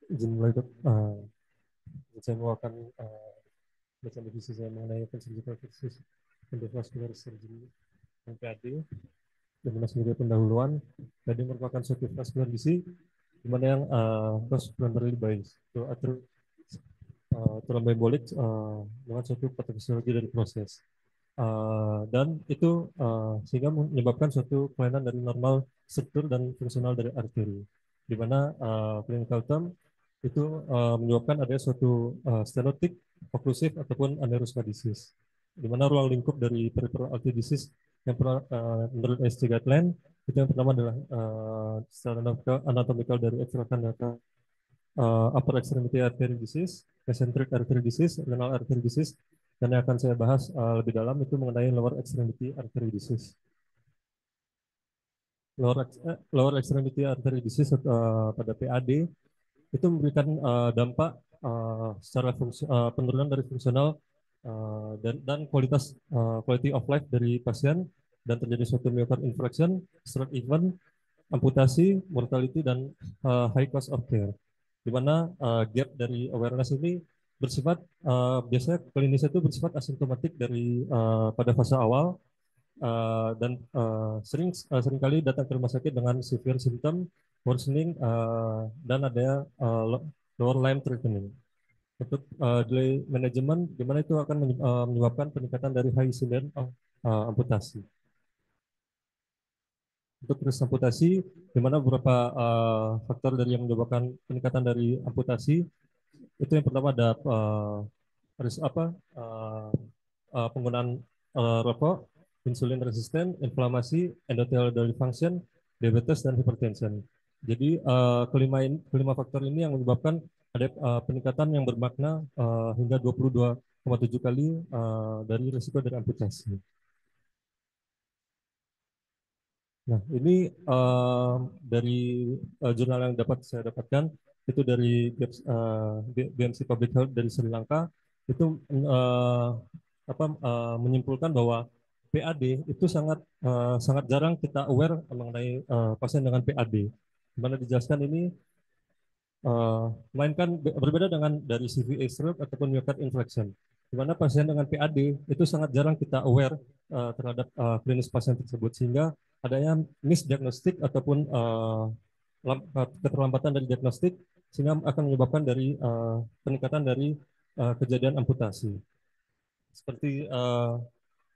izin mulai dok. Saya mau akan baca revisi saya mengenai surgical versus endovascular surgery yang PAD, yang mana sebagai pendahuluan. PAD merupakan suatu vascular disease di mana yang cross primarily by thromboembolic dengan suatu patofisiologi dari proses. Dan itu sehingga menyebabkan suatu kelainan dari normal struktur dan fungsional dari arteri, di mana clinical term itu menyebabkan adanya suatu stenotik, oklusif ataupun aneurysma disease, di mana ruang lingkup dari peripheral artery disease yang menurut SC guideline itu yang pertama adalah secara anatomical dari extracranial upper extremity artery disease, mesenteric artery disease, renal artery disease, dan yang akan saya bahas lebih dalam itu mengenai lower extremity artery disease. Lower extremity artery disease pada PAD itu memberikan dampak secara penurunan dari fungsional dan kualitas quality of life dari pasien, dan terjadi suatu myocardial infarction, stroke event, amputasi, mortality, dan high cost of care. Di mana gap dari awareness ini bersifat biasanya klinis itu bersifat asimptomatik dari pada fase awal, dan seringkali datang ke rumah sakit dengan severe symptom worsening, dan ada lower limb threatening. Untuk delay management, di mana itu akan menyebabkan peningkatan dari high incidence amputasi. Untuk risk amputasi, di mana beberapa faktor dari yang menyebabkan peningkatan dari amputasi itu yang pertama ada risk penggunaan rokok, insulin resisten, inflamasi, endothelial dysfunction, diabetes, dan hypertension. Jadi kelima faktor ini yang menyebabkan ada peningkatan yang bermakna hingga 22,7 kali dari risiko dari amputasi. Nah, ini dari jurnal yang dapat saya dapatkan itu dari BMC Public Health dari Sri Lanka, itu menyimpulkan bahwa PAD itu sangat jarang kita aware mengenai pasien dengan PAD. Di mana dijelaskan ini melainkan berbeda dengan dari CVA stroke ataupun myocardial infarction, di mana pasien dengan PAD itu sangat jarang kita aware terhadap klinis pasien tersebut, sehingga adanya misdiagnostik ataupun keterlambatan dari diagnostik, sehingga akan menyebabkan dari peningkatan dari kejadian amputasi. Seperti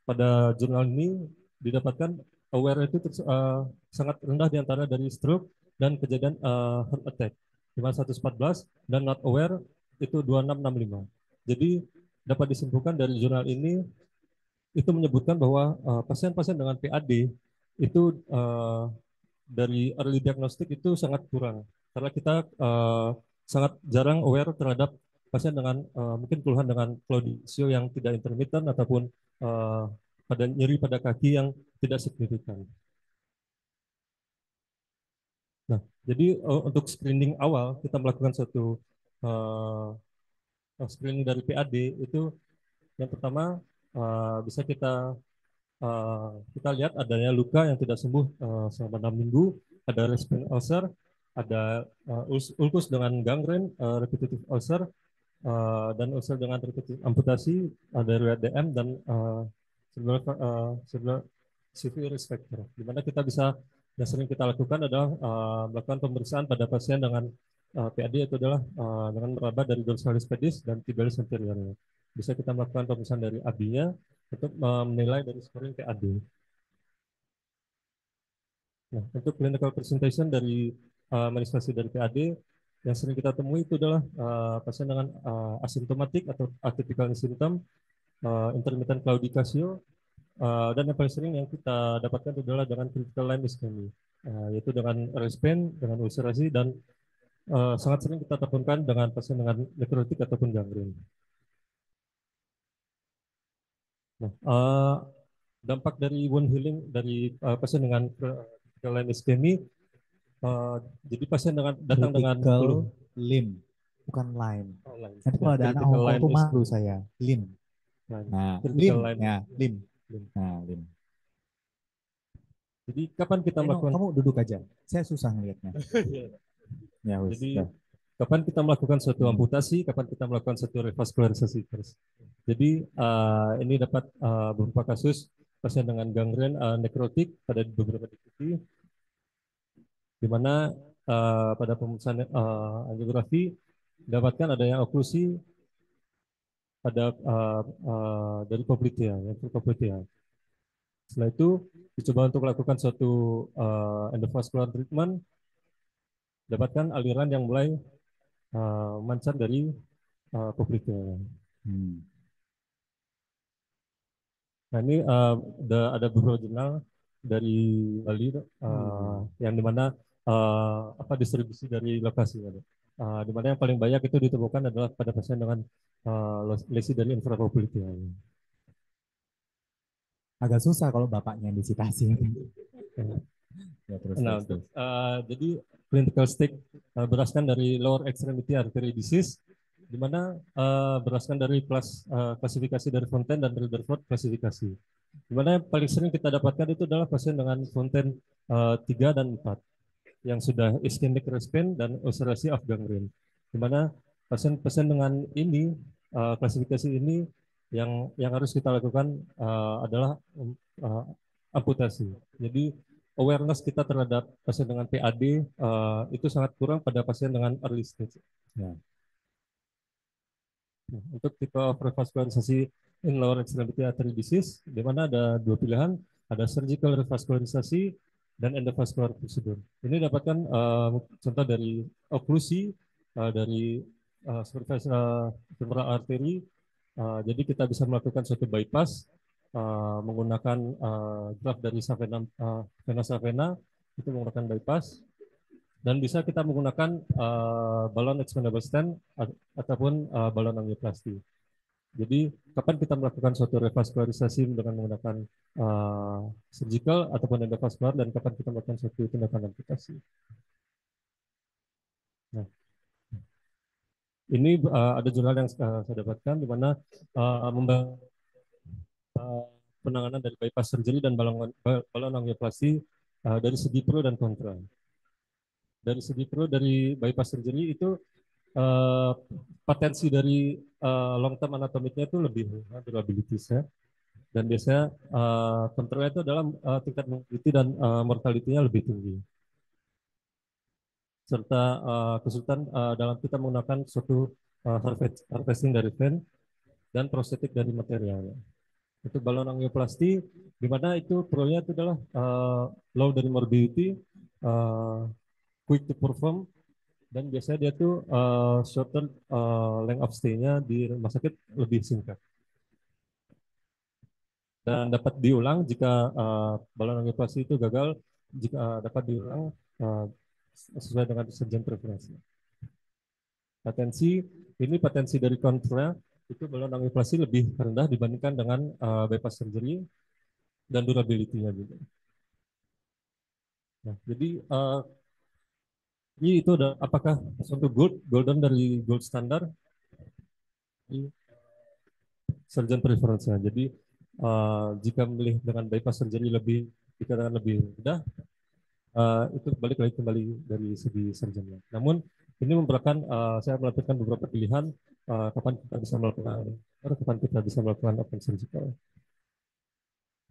pada jurnal ini didapatkan aware itu sangat rendah di antara dari stroke dan kejadian heart attack, di mana 114, dan not aware itu 2665. Jadi dapat disimpulkan dari jurnal ini itu menyebutkan bahwa pasien-pasien dengan PAD itu dari early diagnostic itu sangat kurang, karena kita sangat jarang aware terhadap pasien dengan mungkin keluhan dengan claudicio yang tidak intermittent ataupun uh, pada nyeri pada kaki yang tidak signifikan. Nah, jadi untuk screening awal kita melakukan suatu uh, screening dari PAD itu yang pertama bisa kita lihat adanya luka yang tidak sembuh selama 6 minggu, ada respiratory ulcer, ada ulkus dengan gangren, repetitive ulcer, dan ulcer dengan repetitive amputasi, ada riwayat DM, dan cerebral severe risk factor. Di mana kita bisa, yang sering kita lakukan adalah melakukan pemeriksaan pada pasien dengan PAD, itu adalah dengan meraba dari dorsalis pedis dan tibialis anteriornya. Bisa kita melakukan pemeriksaan dari AB-nya untuk menilai dari scoring PAD. Nah, untuk clinical presentation dari manifestasi dari PAD yang sering kita temui itu adalah pasien dengan asimptomatik atau atypical symptom, intermittent claudication, dan yang paling sering yang kita dapatkan itu adalah dengan critical line ischemia, yaitu dengan RS pain, dengan ulcerasi, dan sangat sering kita temukan dengan pasien dengan nekrotik ataupun gangren. Nah, dampak dari wound healing dari pasien dengan critical line ischemia, jadi pasien datang dengan Critical keluh limb, bukan line. line, Nanti ya, kalau ada anak critical Hongkong line tuh malu ischemia, saya. Limb. line, Nah, critical limb. line, Ya, limb. line. Nah, limb. Jadi kapan kita Eno, melakukan kamu duduk aja. Saya susah ngelihatnya. Ya, wis. jadi Dah. kapan kita melakukan suatu amputasi, kapan kita melakukan suatu revaskularisasi. Jadi ini dapat berupa kasus pasien dengan gangren nekrotik pada beberapa divisi, di mana pada pemeriksaan angiografi dapatkan adanya oklusi pada dari poplitea, poplitea. Setelah itu dicoba untuk melakukan suatu endovascular treatment, dapatkan aliran yang mulai mancar dari poplitea. Nah ini ada beberapa jurnal dari Bali yang dimana apa distribusi dari lokasi, dimana yang paling banyak itu ditemukan adalah pada pasien dengan lesi dari infrapoplitea. Agak susah kalau bapaknya yang disitasi. Ya, Nah, untuk jadi clinical stage berdasarkan dari lower extremity artery disease, di mana berdasarkan dari klasifikasi dari Fontaine dan Rutherford klasifikasi. Di mana yang paling sering kita dapatkan itu adalah pasien dengan Fontaine 3 dan 4 yang sudah ischemic response dan ulcerasi of gangrene. Di mana pasien-pasien dengan ini klasifikasi ini yang harus kita lakukan adalah amputasi. Jadi awareness kita terhadap pasien dengan PAD itu sangat kurang pada pasien dengan early stage. Ya. Nah, untuk tipe revascularisasi in lower extremity artery disease, di mana ada dua pilihan, ada surgical revascularisasi dan endovascular procedure. Ini dapatkan contoh dari oklusi dari superficial femoral artery. Jadi kita bisa melakukan suatu bypass menggunakan graft dari vena savena, itu menggunakan bypass, dan bisa kita menggunakan balon expandable stent ataupun balon angioplasti. Jadi kapan kita melakukan suatu revaskularisasi dengan menggunakan surgical ataupun endovaskular, dan kapan kita melakukan suatu tindakan amputasi. Nah, ini ada jurnal yang saya dapatkan di mana membangun penanganan dari bypass surgery dan balon angioplasti dari segi pro dan kontra. Dari segi pro dari bypass surgery itu potensi dari long term anatomiknya itu lebih durabilitas ya, dan biasanya kontrolnya itu adalah tingkat morbidity dan mortality-nya lebih tinggi, serta kesulitan dalam kita menggunakan suatu harvesting dari vein dan prostetik dari material. Untuk balon angioplasti, di mana itu pro-nya itu adalah low dari morbidity, quick to perform, dan biasanya dia tuh shorter length of stay-nya di rumah sakit lebih singkat. Dan dapat diulang jika balon angioplasti itu gagal, jika dapat diulang sesuai dengan surgeon preferensi. Potensi dari kontra itu balon angioplasti lebih rendah dibandingkan dengan bypass surgery, dan durability-nya juga. Nah, jadi ini itu apakah suatu golden dari gold standard surgeon preference-nya. Jadi jika memilih dengan bypass surgery lebih dikatakan lebih mudah, itu balik lagi kembali dari segi surgeonnya. Namun ini merupakan saya melakukan beberapa pilihan kapan kita bisa melakukan open surgical.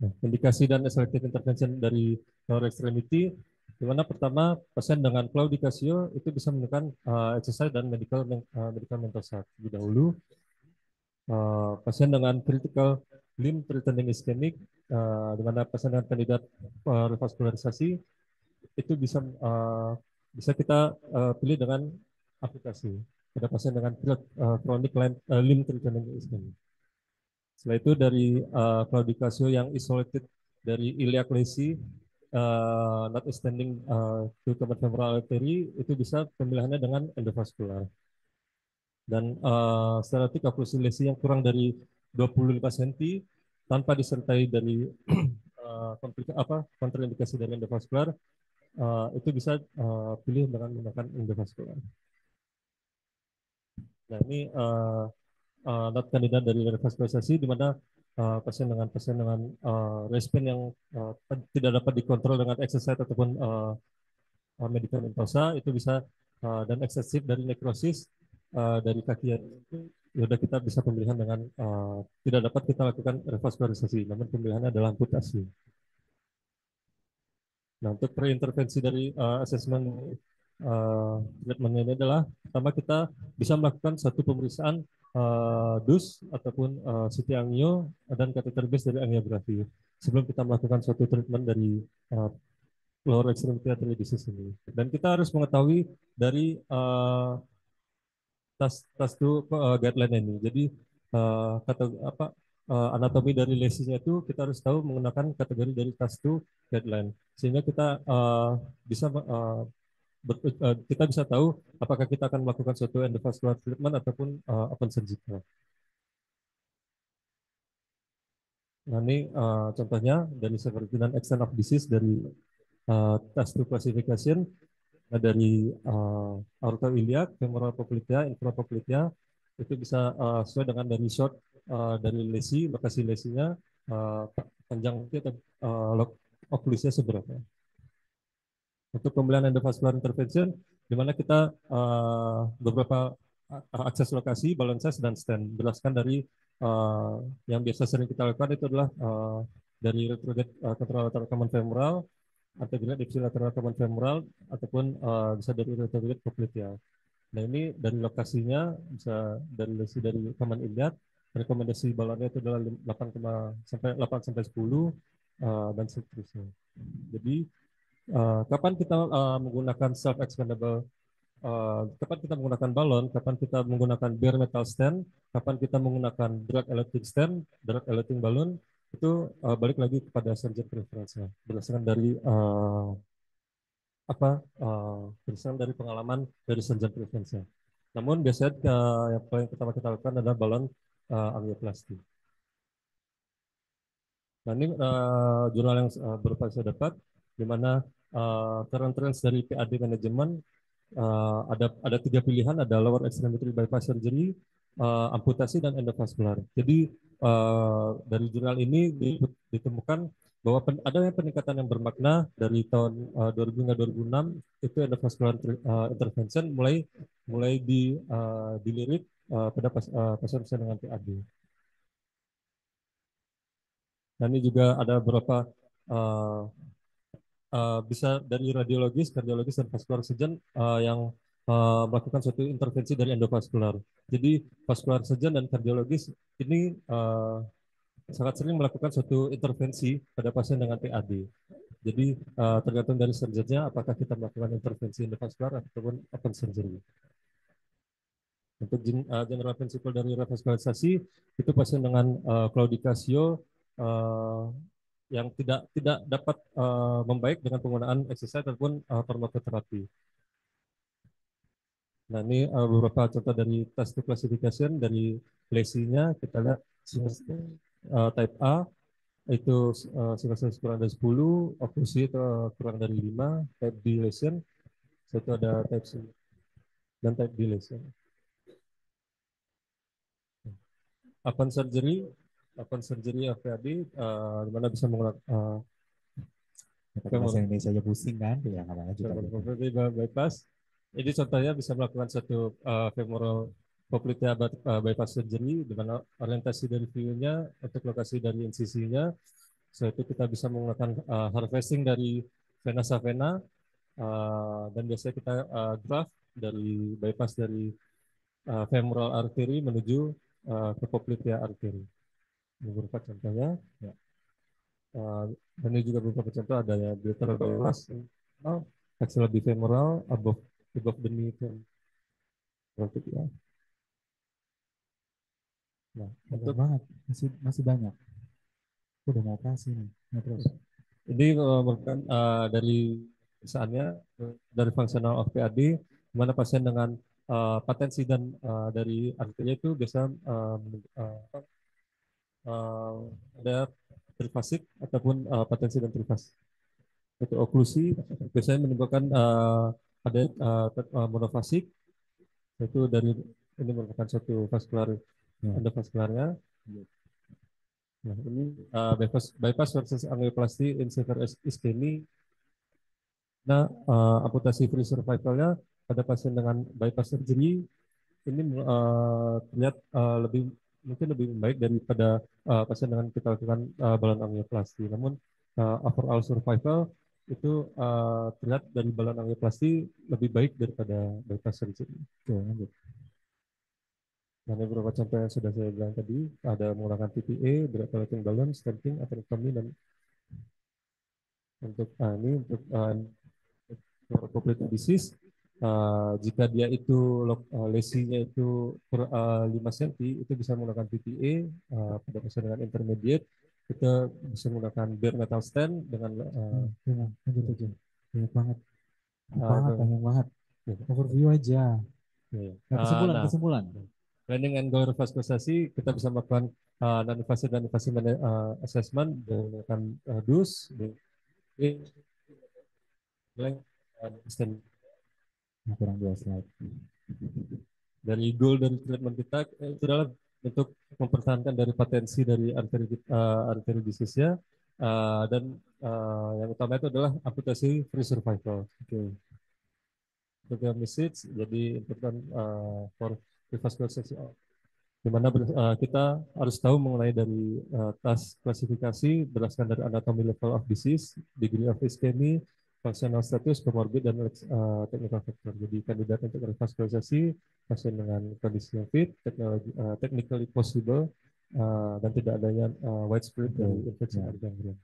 Nah, indikasi dan selective intervention dari lower extremity, di mana pertama pasien dengan claudication itu bisa menggunakan exercise dan medical mental health lebih dahulu. Pasien dengan critical limb threatening ischemic, di mana pasien dengan kandidat revaskularisasi itu bisa kita pilih dengan aplikasi pada pasien dengan chronic limb threatening ischemic. Setelah itu dari claudication yang isolated dari iliac lesi, not extending to common femoral artery, itu bisa pemilihannya dengan endovaskular. Dan stereotype oklusi lesi yang kurang dari 25 cm tanpa disertai dari kontraindikasi dari endovaskular, itu bisa pilih dengan menggunakan endovaskular. Nah ini not kandidat dari revaskularisasi, di mana pasien dengan respen yang tidak dapat dikontrol dengan exercise ataupun medikamentosa, itu bisa dan eksesif dari nekrosis dari kaki itu, ya udah kita bisa pemilihan dengan tidak dapat kita lakukan revaskularisasi, namun pemilihannya adalah amputasi. Nah, untuk preintervensi dari asesmen treatment ini adalah pertama kita bisa melakukan satu pemeriksaan dus ataupun CT angio dan catheter base dari angiografi sebelum kita melakukan suatu treatment dari lower extremity artery disease ini. Dan kita harus mengetahui dari tas itu guideline ini. Jadi kata apa anatomi dari lesinya itu kita harus tahu menggunakan kategori dari tas itu guideline sehingga kita bisa kita bisa tahu apakah kita akan melakukan suatu endovascular treatment ataupun open surgical. Nah ini contohnya dari severity dan extent of disease dari task to classification dari aorta iliac, femoral popliteal, infrapopliteal itu bisa sesuai dengan dari short dari lesi, lokasi lesinya, panjang atau oklusnya seberapa. Untuk pembelian endovascular intervention, di mana kita beberapa akses lokasi, balloon size, dan stent. Berdasarkan dari yang biasa sering kita lakukan itu adalah dari retrograde contralateral common femoral, antegrade ipsilateral common femoral, ataupun bisa dari retrograde popliteal. Nah ini dari lokasinya bisa dari lesi dari common iliac, rekomendasi balonnya itu adalah 8 sampai 10 dan seterusnya. Jadi kapan kita menggunakan self expandable kapan kita menggunakan balon, kapan kita menggunakan bare metal stand, kapan kita menggunakan drug electing stand, drug electing balloon, itu balik lagi kepada surgeon preference berdasarkan dari berdasarkan dari pengalaman dari surgeon preference. Namun biasanya yang paling pertama kita lakukan adalah balon angioplasti. Nah ini jurnal yang berupa saya dapat, di mana current trends dari PAD manajemen ada 3 pilihan, ada lower extremity bypass surgery, amputasi, dan endovascular. Jadi dari jurnal ini ditemukan bahwa adanya peningkatan yang bermakna dari tahun 2000 hingga 2006 itu endovascular intervention mulai dilirik pada pasien-pasien dengan PAD. Dan ini juga ada beberapa bisa dari radiologis, kardiologis, dan vascular surgeon yang melakukan suatu intervensi dari endovaskular. Jadi vascular surgeon dan kardiologis ini sangat sering melakukan suatu intervensi pada pasien dengan PAD. Jadi tergantung dari surgeonnya apakah kita melakukan intervensi endovaskular ataupun open surgery. Untuk general principle dari revascularisasi itu pasien dengan claudication yang tidak dapat membaik dengan penggunaan exercise ataupun farmakoterapi. Nah ini beberapa contoh dari test to classification dari lesinya kita lihat type A itu sinus kurang dari 10, oklusi itu kurang dari 5, type B lesion, itu ada type C dan type D lesion. Open surgery AVAD di mana bisa menggunakan bahasa Indonesia aja pusing kan, ya nggak apa-apa. bypass. Jadi contohnya bisa melakukan satu femoral popliteal bypass surgery di mana orientasi dari view-nya untuk lokasi dari insisinya. Setelah itu kita bisa menggunakan harvesting dari vena savena dan biasanya kita graft dari bypass dari femoral artery menuju ke popliteal artery. Ini beberapa contohnya. Ya. Dan ini juga beberapa contoh ada ya bilateral bypass, axial bifemoral, above the knee ya. Nah, untuk banget masih banyak. Udah mau operasi nih. Nah, terus. Ini merupakan dari misalnya dari functional of PAD, di mana pasien dengan patensi dan dari artinya itu biasa ada trifasik ataupun patensi dan trifasik. Itu oklusi biasanya menimbulkan ada monofasik, itu dari ini merupakan suatu vaskular endovaskularnya. Nah, ini bypass versus angioplasti in severe ischemia. Nah, amputasi free survivalnya pada pasien dengan bypass surgery ini terlihat lebih mungkin lebih baik daripada pasien dengan kita lakukan balon angioplasti. Namun overall survival itu terlihat dari balon angioplasti lebih baik daripada bypass surgery. Oke, lanjut. Dan beberapa contoh yang sudah saya bilang tadi ada menggunakan TPA, direct collecting balloon, stenting, atherectomy, dan untuk ini untuk complete disease. Jika dia itu lesinya itu per 5 cm, itu bisa menggunakan PTA. Pada pasien dengan intermediate, kita bisa menggunakan bare metal stent dengan Lanjut aja. Banyak banget. uh, Banyak banget. Overview aja. Nah, nah, kesimpulan. planning and goal revascularisasi kita bisa melakukan non-invasive dan invasive assessment dengan DUS, dan Nah, kurang 2 slide. dari goal dari treatment kita itu adalah untuk mempertahankan dari potensi dari arteri disease-nya, dan yang utama itu adalah amputasi free survival. Oke. Program message jadi important for revascular section, di mana kita harus tahu mengenai dari task klasifikasi berdasarkan dari anatomy level of disease, degree of ischemia, functional status, comorbid, dan technical factor. Jadi kandidat untuk revaskularisasi pasien dengan kondisi yang fit, technically possible, dan tidak adanya widespread dari infeksi Ya, ganglion.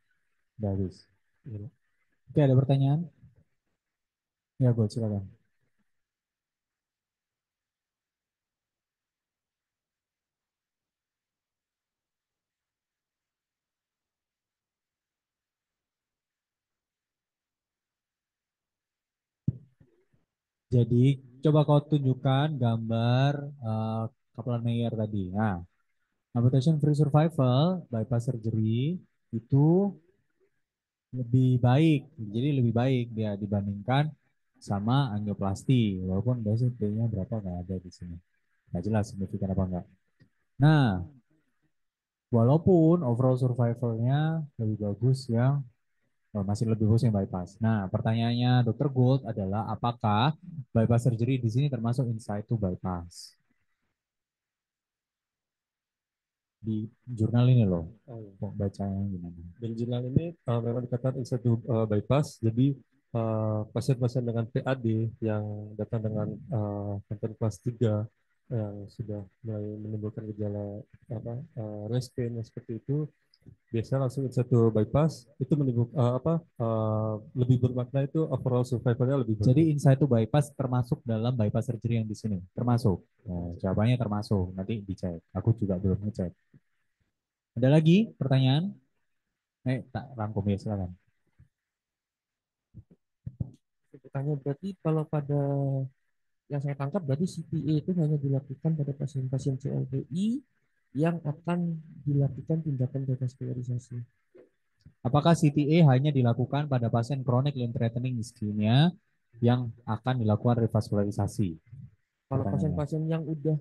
bagus. Gitu. Oke, ada pertanyaan? Ya, buat silakan. Jadi, coba kau tunjukkan gambar Kaplan-Meier tadi. Nah, amputation free survival bypass surgery itu lebih baik. Jadi lebih baik dia dibandingkan sama angioplasti. Walaupun biasanya P-nya berapa nggak ada di sini. Nggak jelas signifikan apa enggak. Nah, walaupun overall survivalnya lebih bagus yang masih lebih bagus yang bypass. Nah, pertanyaannya Dr. Gold adalah apakah bypass surgery di sini termasuk inside to bypass? Di jurnal ini loh. Oh, iya. Kok bacanya gimana? Dan jurnal ini memang dikatakan satu bypass. Jadi pasien-pasien dengan PAD yang datang dengan konten kelas 3 yang sudah mulai menimbulkan gejala rest pain seperti itu, biasanya langsung satu bypass itu menimbulkan lebih bermakna itu overall survivalnya lebih Jadi bagus. inside to bypass termasuk dalam bypass surgery yang di sini? Termasuk. Oh, jawabannya termasuk. Nanti dicek. Aku juga belum ngecek. Ada lagi pertanyaan? Tak rangkum ya, silakan. Tanya berarti kalau pada yang saya tangkap berarti CPA itu hanya dilakukan pada pasien-pasien CLBI yang akan dilakukan tindakan revaskularisasi. Apakah CTA hanya dilakukan pada pasien chronic limb threatening ischemia yang akan dilakukan revaskularisasi? Kalau Pertanyaannya. pasien-pasien yang udah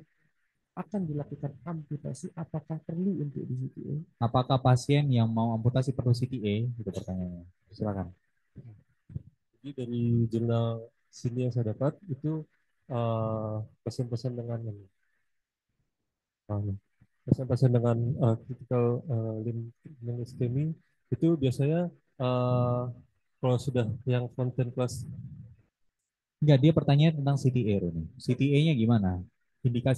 akan dilakukan amputasi, apakah perlu untuk di CTA? Apakah pasien yang mau amputasi perlu CTA? Itu pertanyaannya. Silakan. Jadi dari jurnal sini yang saya dapat itu pasien-pasien dengan pasien-pasien dengan critical limb ischemia itu biasanya kalau sudah yang content class. Enggak, dia pertanyaan tentang CTA, Roni. CTA-nya gimana? Indikasi